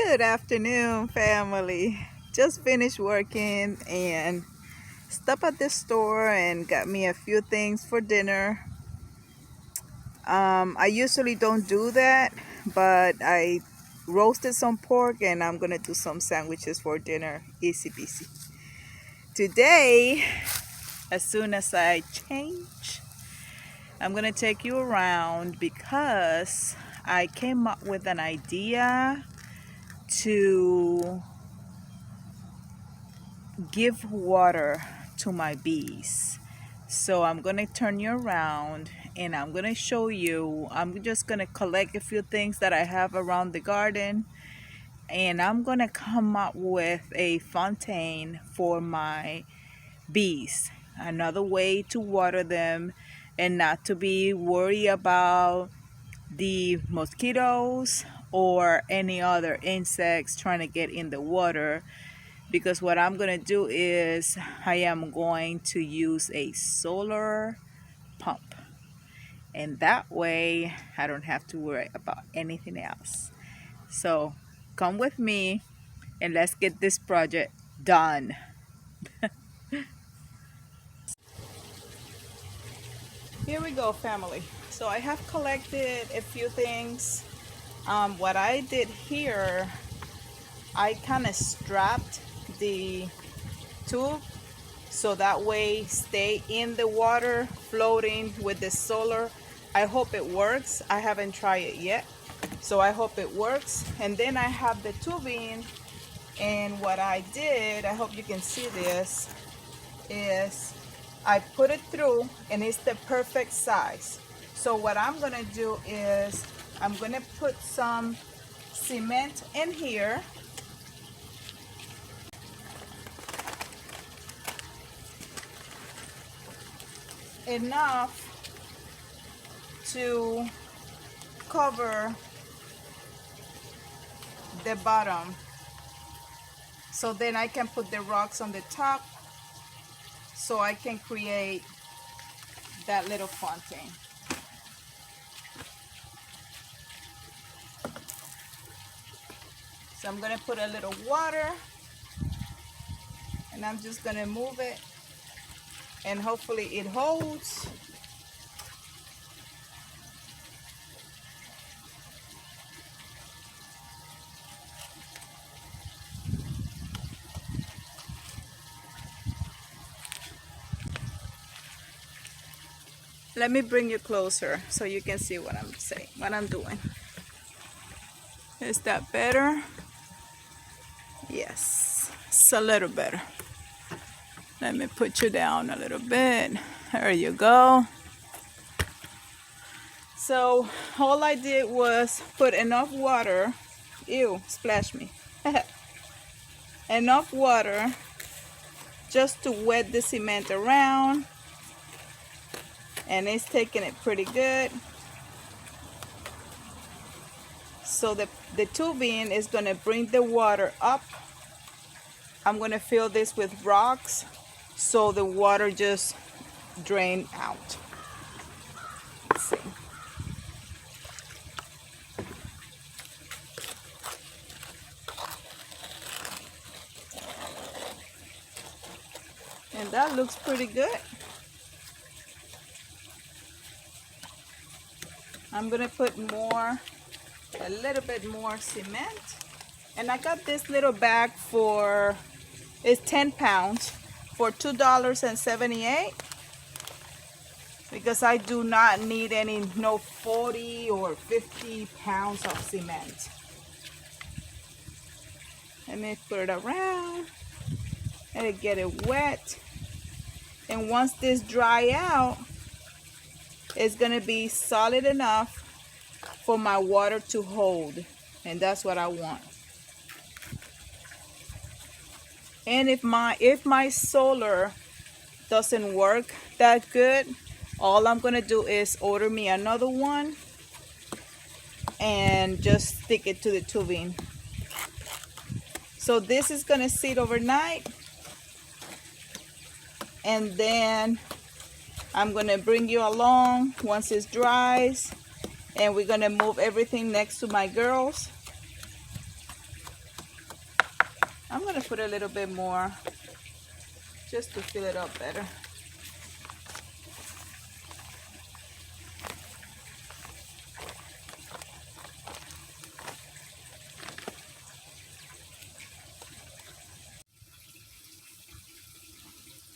Good afternoon, family. Just finished working and stopped at the store and got me a few things for dinner. I usually don't do that, but I roasted some pork and I'm gonna do some sandwiches for dinner. Easy peasy. Today, as soon as I change, I'm gonna take you around because I came up with an idea to give water to my bees. So I'm gonna turn you around and I'm gonna show you. I'm just gonna collect a few things that I have around the garden and I'm gonna come up with a fountain for my bees. Another way to water them and not to be worried about the mosquitoes or any other insects trying to get in the water, because what I'm going to do is I am going to use a solar pump, and that way I don't have to worry about anything else. So come with me and let's get this project done. Here we go, family. So I have collected a few things. What I did here, I kind of strapped the tube so that way stay in the water floating with the solar. I hope it works. I haven't tried it yet, so I hope it works. And then I have the tubing, and what I did, I hope you can see this, is I put it through and it's the perfect size. So what I'm gonna do is I'm gonna put some cement in here, enough to cover the bottom, so then I can put the rocks on the top so I can create that little fountain. So I'm gonna put a little water and I'm just gonna move it and hopefully it holds. Let me bring you closer so you can see what I'm saying, what I'm doing. Is that better? Yes, it's a little better. Let me put you down a little bit. There you go. So all I did was put enough water. Ew, splash me. Enough water just to wet the cement around, and it's taking it pretty good. So the tubing is going to bring the water up. I'm going to fill this with rocks so the water just drain out. Let's see. And that looks pretty good. I'm gonna put more, a little bit more cement. And I got this little bag for, it's 10 pounds for $2.78, because I do not need no 40 or 50 pounds of cement. Let me put it around and get it wet. And once this dry out, it's gonna be solid enough for my water to hold, and that's what I want. And if my solar doesn't work that good, all I'm gonna do is order me another one and just stick it to the tubing. So this is gonna sit overnight, and then I'm gonna bring you along once it dries, and we're gonna move everything next to my girls I'm gonna put a little bit more just to fill it up better.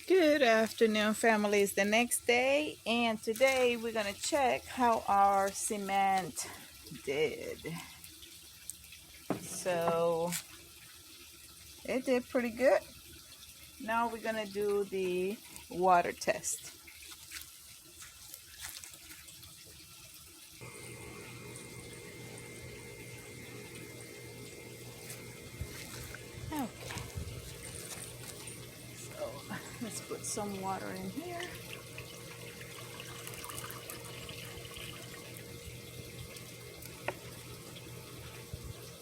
Good afternoon, family. It's the next day, and today we're gonna check how our cement did. So it did pretty good. Now we're gonna do the water test. Okay, so let's put some water in here.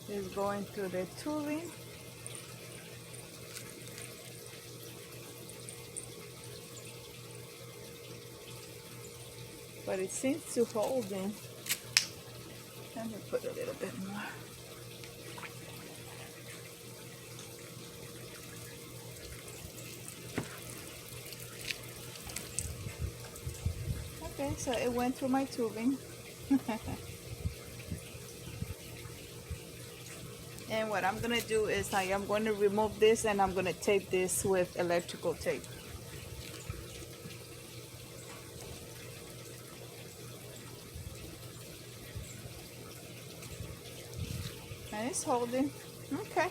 It's going through the tubing. But it seems to hold in. Let me put a little bit more. Okay, so it went through my tubing. And what I'm gonna do is I am going to remove this and I'm gonna tape this with electrical tape. And it's holding. Okay,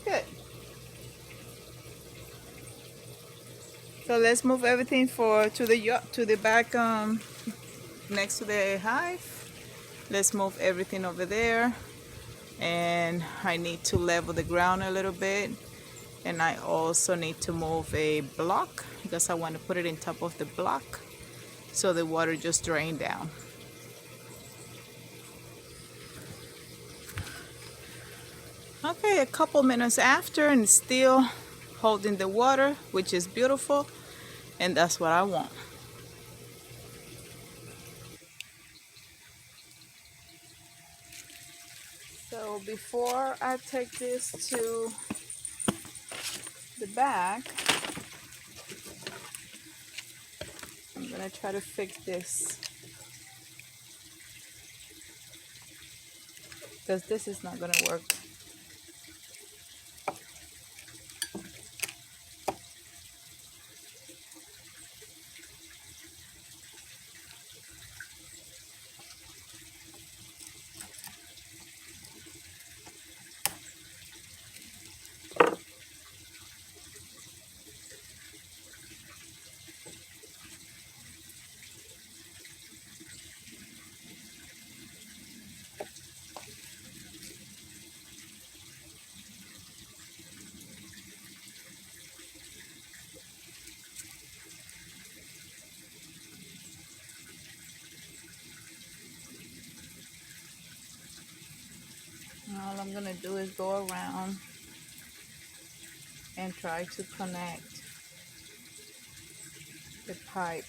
good. So let's move everything to the back next to the hive. Let's move everything over there. And I need to level the ground a little bit. And I also need to move a block because I want to put it in top of the block so the water just drain down. Okay, a couple minutes after and still holding the water, which is beautiful, and that's what I want. So before I take this to the back, I'm gonna try to fix this because this is not gonna work. All I'm gonna do is go around and try to connect the pipe.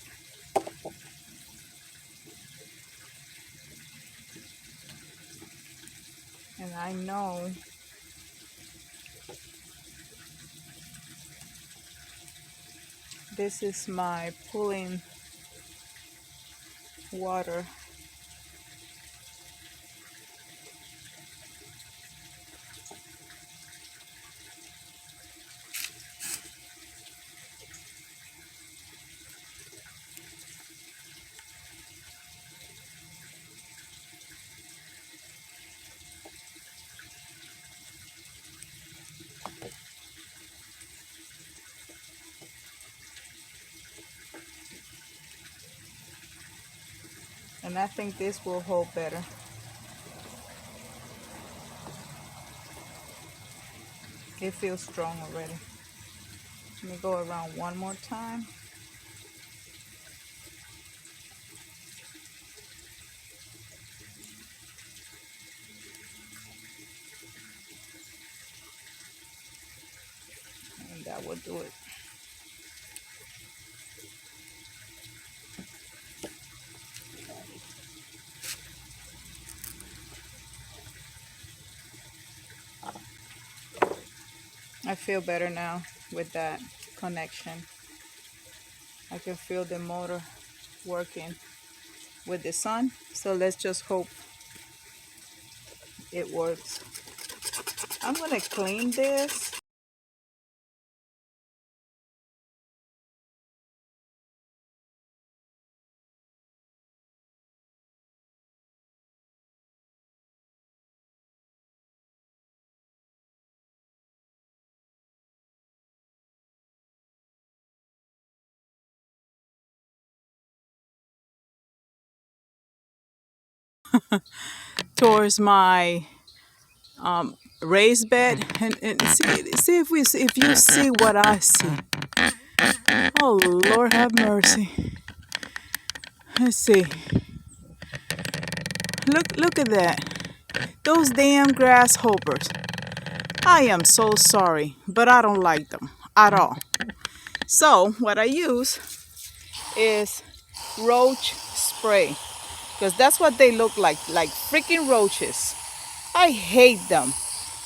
And I know this is my pulling water. And I think this will hold better. It feels strong already. Let me go around one more time. And that will do it. I feel better now with that connection. I can feel the motor working with the sun. So let's just hope it works. I'm gonna clean this. Towards my raised bed and see if you see what I see. Oh Lord have mercy. Let's see. Look at that. Those damn grasshoppers. I am so sorry, but I don't like them at all. So what I use is roach spray, because that's what they look like freaking roaches. I hate them.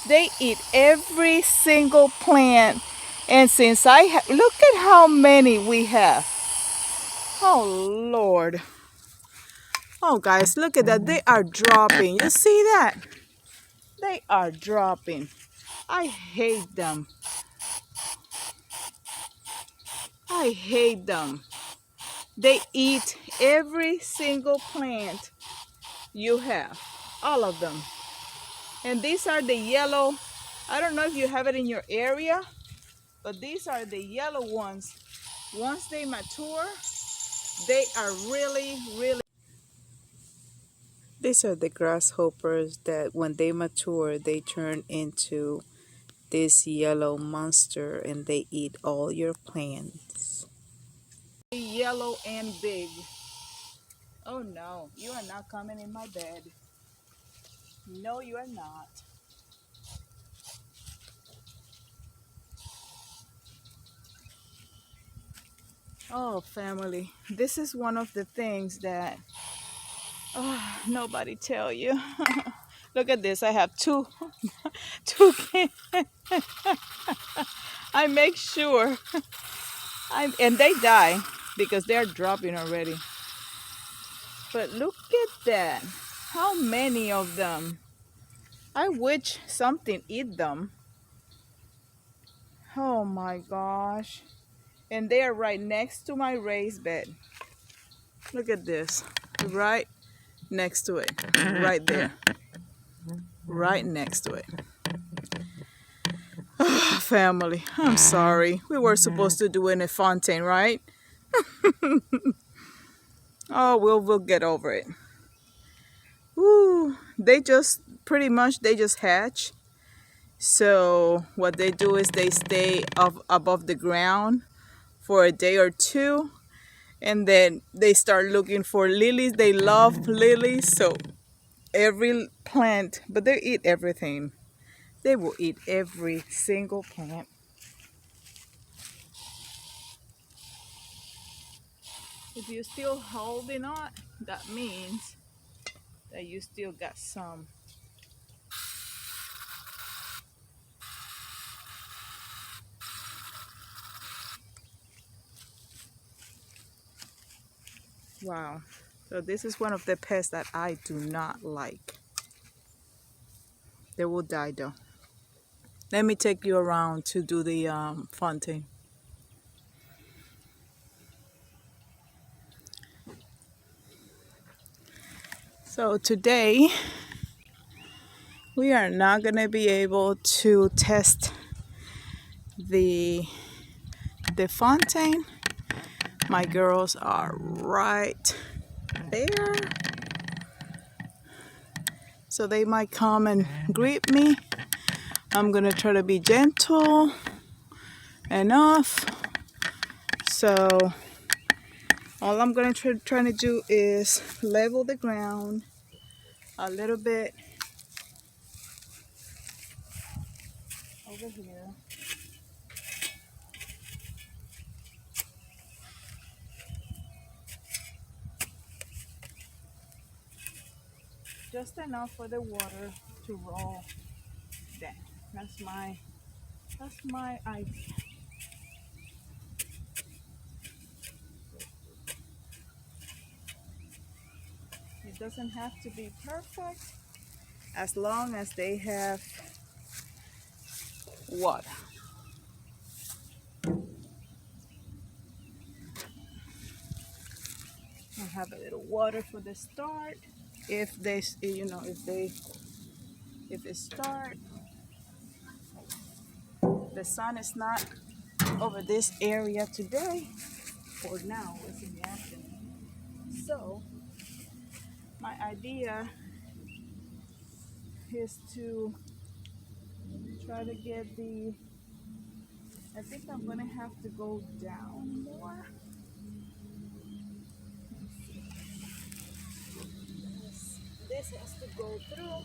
They eat every single plant, and since look at how many we have. Oh Lord. Oh guys, look at that. They are dropping. You see that? They are dropping. I hate them. I hate them. They eat every single plant you have. All of them. And these are the yellow. I don't know if you have it in your area, but these are the yellow ones. Once they mature, they are really. These are the grasshoppers that when they mature, they turn into this yellow monster and they eat all your plants. Yellow and big. Oh no, you are not coming in my bed. No, you are not. Oh, family, this is one of the things that nobody tell you. Look at this. I have two cans. I make sure, and they die because they're dropping already. But look at that. How many of them? I wish something eat them. Oh my gosh. And they are right next to my raised bed. Look at this. Right next to it. Right there. Right next to it. Family, I'm sorry. We were supposed to do it in a fountain, right? Oh, we'll get over it. Ooh, they just pretty much they just hatch. So what they do is they stay above the ground for a day or two, and then they start looking for lilies. They love lilies, so every plant, but they eat everything. They will eat every single plant. If you're still holding on, that means that you still got some. Wow. So this is one of the pests that I do not like. They will die though. Let me take you around to do the fountain. So today we are not going to be able to test the fountain. My girls are right there. So they might come and greet me. I'm going to try to be gentle enough. So all I'm going to try to do is level the ground a little bit over here. Just enough for the water to roll down. That's my That's my idea. It doesn't have to be perfect as long as they have water. I have a little water for the start. If they, if it start, the sun is not over this area today, or now it's in the afternoon. So my idea is to try to get the, I think I'm gonna have to go down more. This has to go through.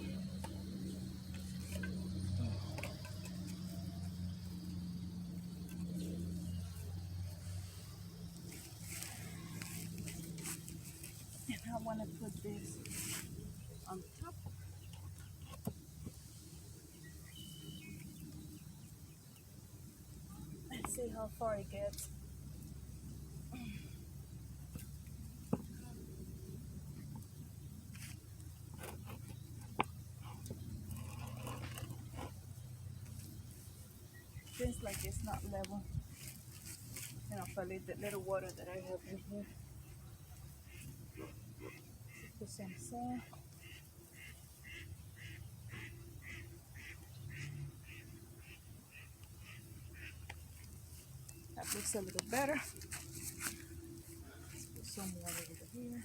And I want to put this on top. Let's see how far it gets. Seems like it's not level. And I'll probably the little water that I have in here. Put some sand. That looks a little better. Let's put some water over here.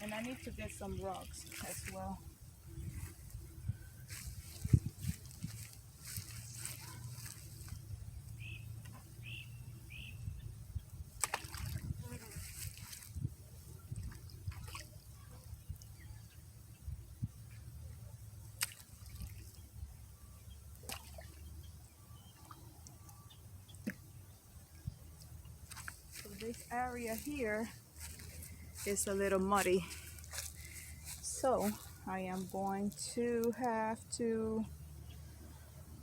And I need to get some rocks as well. So this area here is a little muddy. So I am going to have to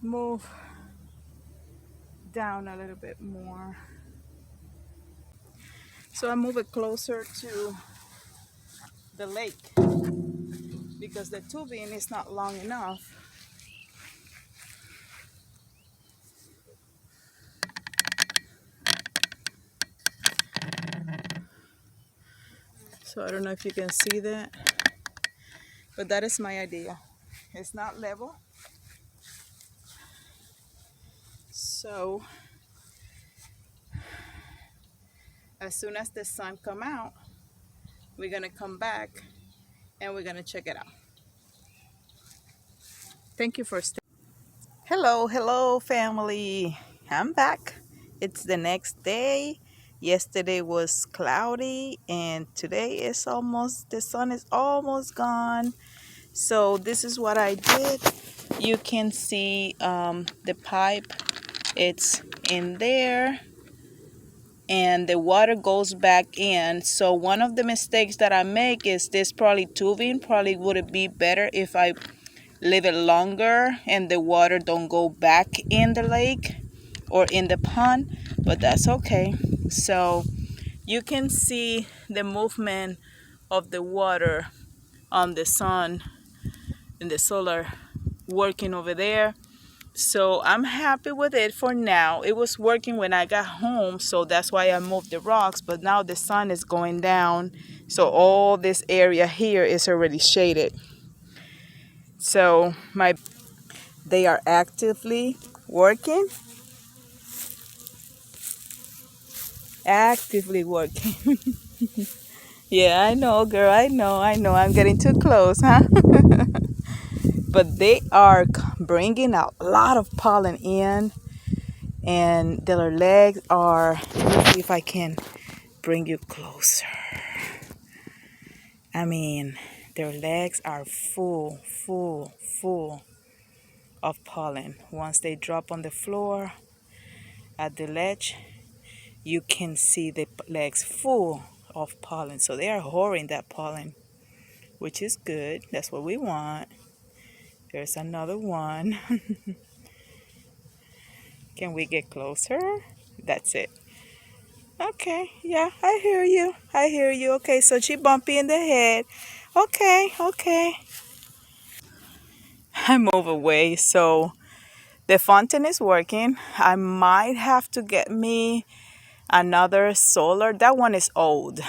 move down a little bit more. So I move it closer to the lake because the tubing is not long enough. So I don't know if you can see that, but that is my idea. It's not level. So as soon as the sun come out, we're gonna come back and we're gonna check it out. Thank you for staying. Hello family. I'm back. It's the next day. Yesterday was cloudy and today is almost, the sun is almost gone. So this is what I did. You can see the pipe, it's in there and the water goes back in. So one of the mistakes that I make is this probably tubing probably would it be better if I leave it longer and the water don't go back in the lake or in the pond, but that's okay. So you can see the movement of the water on the sun and the solar working over there. So I'm happy with it for now. It was working when I got home, so that's why I moved the rocks, but now the sun is going down, so all this area here is already shaded. So they are actively working. Actively working. Yeah, I know, girl. I know. I'm getting too close, huh? But they are bringing a lot of pollen in, and their legs are, let me see if I can bring you closer. I mean, their legs are full of pollen. Once they drop on the floor at the ledge, you can see the legs full of pollen. So they are hoarding that pollen, which is good. That's what we want. There's another one. Can we get closer? That's it. Okay, yeah, I hear you. I hear you. Okay, so she bumpy in the head. Okay, okay. I move away. So the fountain is working. I might have to get me another solar. That one is old.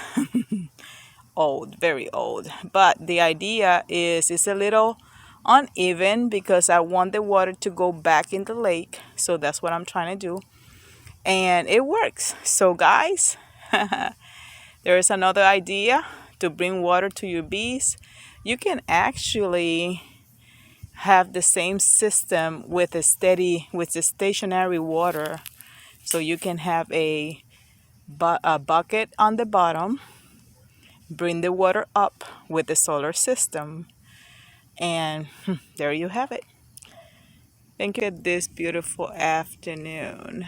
Old, very old. But the idea is it's a little uneven because I want the water to go back in the lake. So that's what I'm trying to do. And it works. So guys, there is another idea to bring water to your bees. You can actually have the same system with with the stationary water. So you can have a bucket on the bottom, bring the water up with the solar system, and there you have it. Thank you at this beautiful afternoon.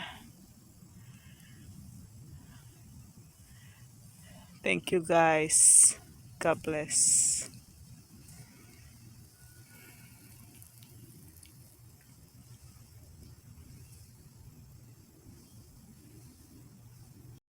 Thank you guys. God bless.